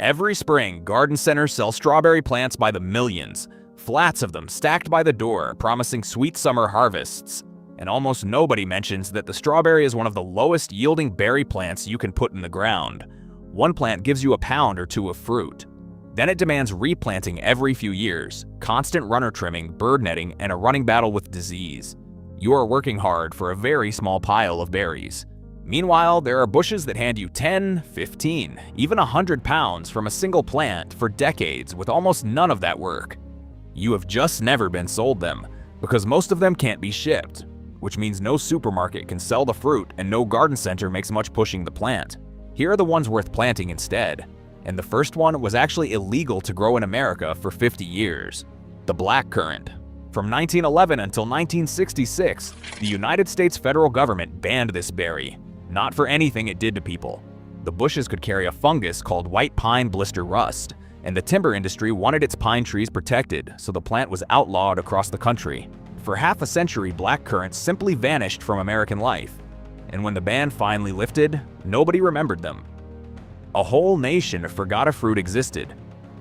Every spring, garden centers sell strawberry plants by the millions, flats of them stacked by the door, promising sweet summer harvests. And almost nobody mentions that the strawberry is one of the lowest yielding berry plants you can put in the ground. One plant gives you a pound or two of fruit. Then it demands replanting every few years, constant runner trimming, bird netting, and a running battle with disease. You are working hard for a very small pile of berries. Meanwhile, there are bushes that hand you 10, 15, even 100 pounds from a single plant for decades with almost none of that work. You have just never been sold them, because most of them can't be shipped, which means no supermarket can sell the fruit and no garden center makes much pushing the plant. Here are the ones worth planting instead. And the first one was actually illegal to grow in America for 50 years. The blackcurrant. From 1911 until 1966, the United States federal government banned this berry, not for anything it did to people. The bushes could carry a fungus called white pine blister rust, and the timber industry wanted its pine trees protected, so the plant was outlawed across the country. For half a century, blackcurrants simply vanished from American life, and when the ban finally lifted, nobody remembered them. A whole nation forgot a fruit existed.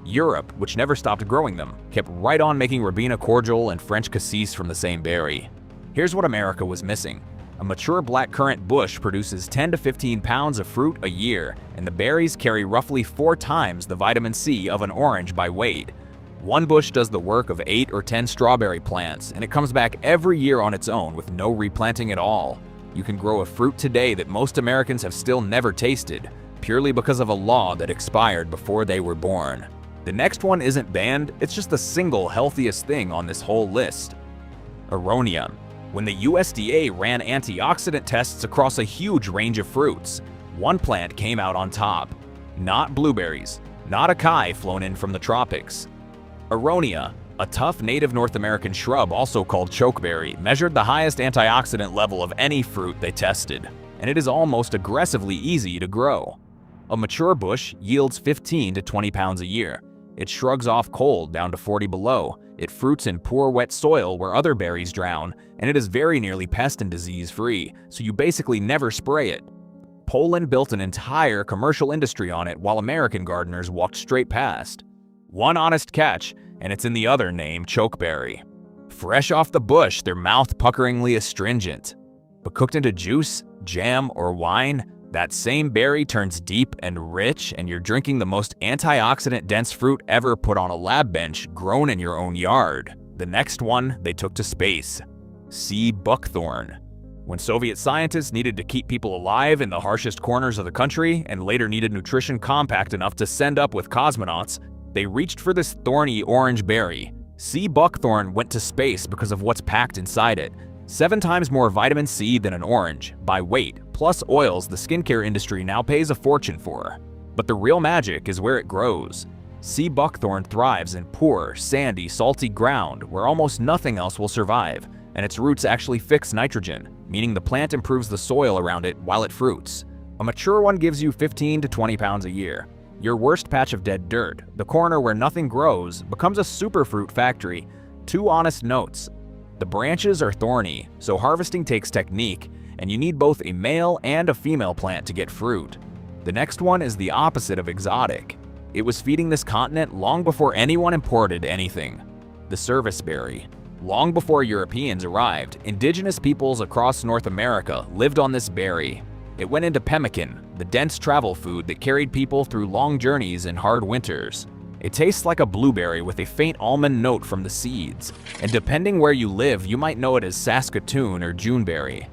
Europe, which never stopped growing them, kept right on making Ribena cordial and French cassis from the same berry. Here's what America was missing. A mature blackcurrant bush produces 10 to 15 pounds of fruit a year, and the berries carry roughly 4 times the vitamin C of an orange by weight. One bush does the work of 8 or 10 strawberry plants, and it comes back every year on its own with no replanting at all. You can grow a fruit today that most Americans have still never tasted, purely because of a law that expired before they were born. The next one isn't banned, it's just the single healthiest thing on this whole list. Aronia. When the USDA ran antioxidant tests across a huge range of fruits, one plant came out on top. Not blueberries, not acai flown in from the tropics. Aronia, a tough native North American shrub also called chokeberry, measured the highest antioxidant level of any fruit they tested, and it is almost aggressively easy to grow. A mature bush yields 15 to 20 pounds a year. It shrugs off cold down to 40 below. It fruits in poor wet soil where other berries drown, and it is very nearly pest and disease free, so you basically never spray it. Poland built an entire commercial industry on it while American gardeners walked straight past. One honest catch, and it's in the other name, chokeberry. Fresh off the bush, they're mouth-puckeringly astringent. But cooked into juice, jam, or wine, that same berry turns deep and rich, and you're drinking the most antioxidant-dense fruit ever put on a lab bench grown in your own yard. The next one they took to space. Sea buckthorn. When Soviet scientists needed to keep people alive in the harshest corners of the country and later needed nutrition compact enough to send up with cosmonauts, they reached for this thorny orange berry. Sea buckthorn went to space because of what's packed inside it. 7 times more vitamin C than an orange, by weight, plus oils the skincare industry now pays a fortune for. But the real magic is where it grows. Sea buckthorn thrives in poor, sandy, salty ground where almost nothing else will survive, and its roots actually fix nitrogen, meaning the plant improves the soil around it while it fruits. A mature one gives you 15 to 20 pounds a year. Your worst patch of dead dirt, the corner where nothing grows, becomes a superfruit factory. 2 honest notes. The branches are thorny, so harvesting takes technique, and you need both a male and a female plant to get fruit. The next one is the opposite of exotic. It was feeding this continent long before anyone imported anything. The serviceberry. Long before Europeans arrived, indigenous peoples across North America lived on this berry. It went into pemmican, the dense travel food that carried people through long journeys and hard winters. It tastes like a blueberry with a faint almond note from the seeds, and depending where you live, you might know it as Saskatoon or Juneberry.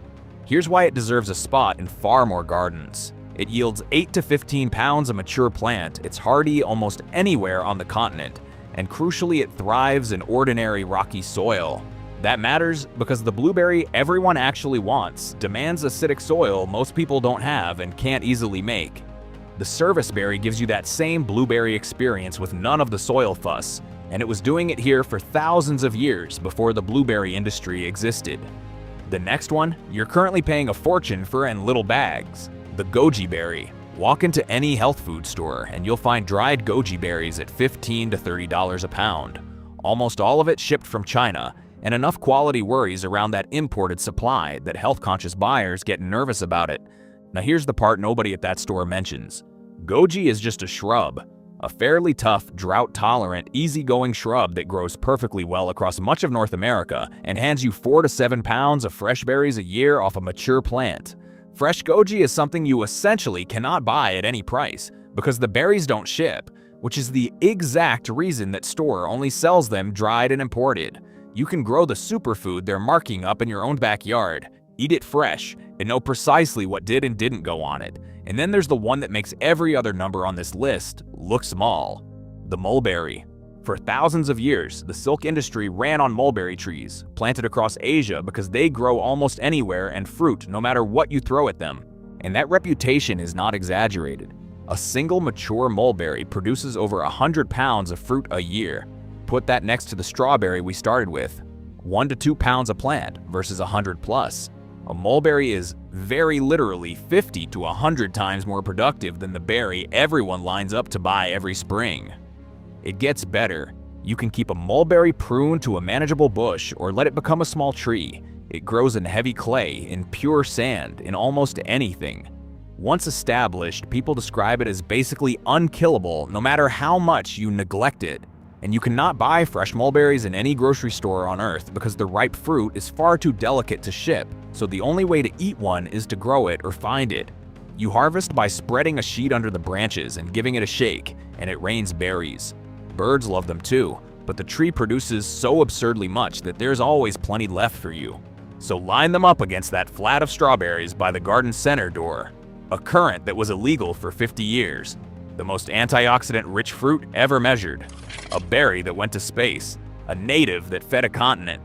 Here's why it deserves a spot in far more gardens. It yields 8 to 15 pounds of mature plant, it's hardy almost anywhere on the continent, and crucially it thrives in ordinary rocky soil. That matters because the blueberry everyone actually wants demands acidic soil most people don't have and can't easily make. The serviceberry gives you that same blueberry experience with none of the soil fuss, and it was doing it here for thousands of years before the blueberry industry existed. The next one, you're currently paying a fortune for in little bags. The goji berry. Walk into any health food store and you'll find dried goji berries at $15 to $30 a pound. Almost all of it shipped from China, and enough quality worries around that imported supply that health-conscious buyers get nervous about it. Now here's the part nobody at that store mentions. Goji is just a shrub. a fairly tough, drought-tolerant, easygoing shrub that grows perfectly well across much of North America and hands you 4 to 7 pounds of fresh berries a year off a mature plant. Fresh goji is something you essentially cannot buy at any price because the berries don't ship, which is the exact reason that store only sells them dried and imported. You can grow the superfood they're marking up in your own backyard, eat it fresh, and know precisely what did and didn't go on it. And then there's the one that makes every other number on this list look small: the mulberry. For thousands of years, the silk industry ran on mulberry trees, planted across Asia because they grow almost anywhere and fruit no matter what you throw at them. And that reputation is not exaggerated. A single mature mulberry produces over 100 pounds of fruit a year. Put that next to the strawberry we started with, 1 to 2 pounds a plant versus 100 plus. A mulberry is very literally 50 to 100 times more productive than the berry everyone lines up to buy every spring. It gets better. You can keep a mulberry pruned to a manageable bush or let it become a small tree. It grows in heavy clay, in pure sand, in almost anything. Once established, people describe it as basically unkillable no matter how much you neglect it. And you cannot buy fresh mulberries in any grocery store on Earth because the ripe fruit is far too delicate to ship, so the only way to eat one is to grow it or find it. You harvest by spreading a sheet under the branches and giving it a shake, and it rains berries. Birds love them too, but the tree produces so absurdly much that there's always plenty left for you. So line them up against that flat of strawberries by the garden center door. A currant that was illegal for 50 years. The most antioxidant-rich fruit ever measured. A berry that went to space. A native that fed a continent.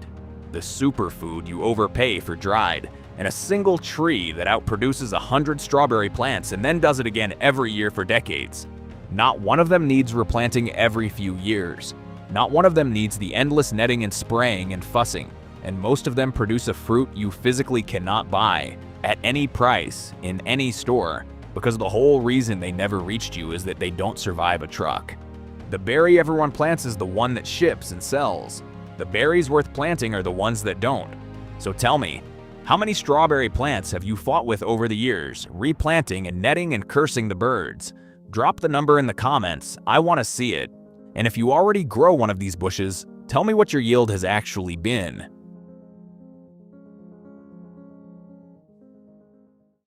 The superfood you overpay for dried. And a single tree that outproduces 100 strawberry plants and then does it again every year for decades. Not one of them needs replanting every few years. Not one of them needs the endless netting and spraying and fussing. And most of them produce a fruit you physically cannot buy at any price, in any store, because the whole reason they never reached you is that they don't survive a truck. The berry everyone plants is the one that ships and sells. The berries worth planting are the ones that don't. So tell me, how many strawberry plants have you fought with over the years, replanting and netting and cursing the birds? Drop the number in the comments, I want to see it. And if you already grow one of these bushes, tell me what your yield has actually been.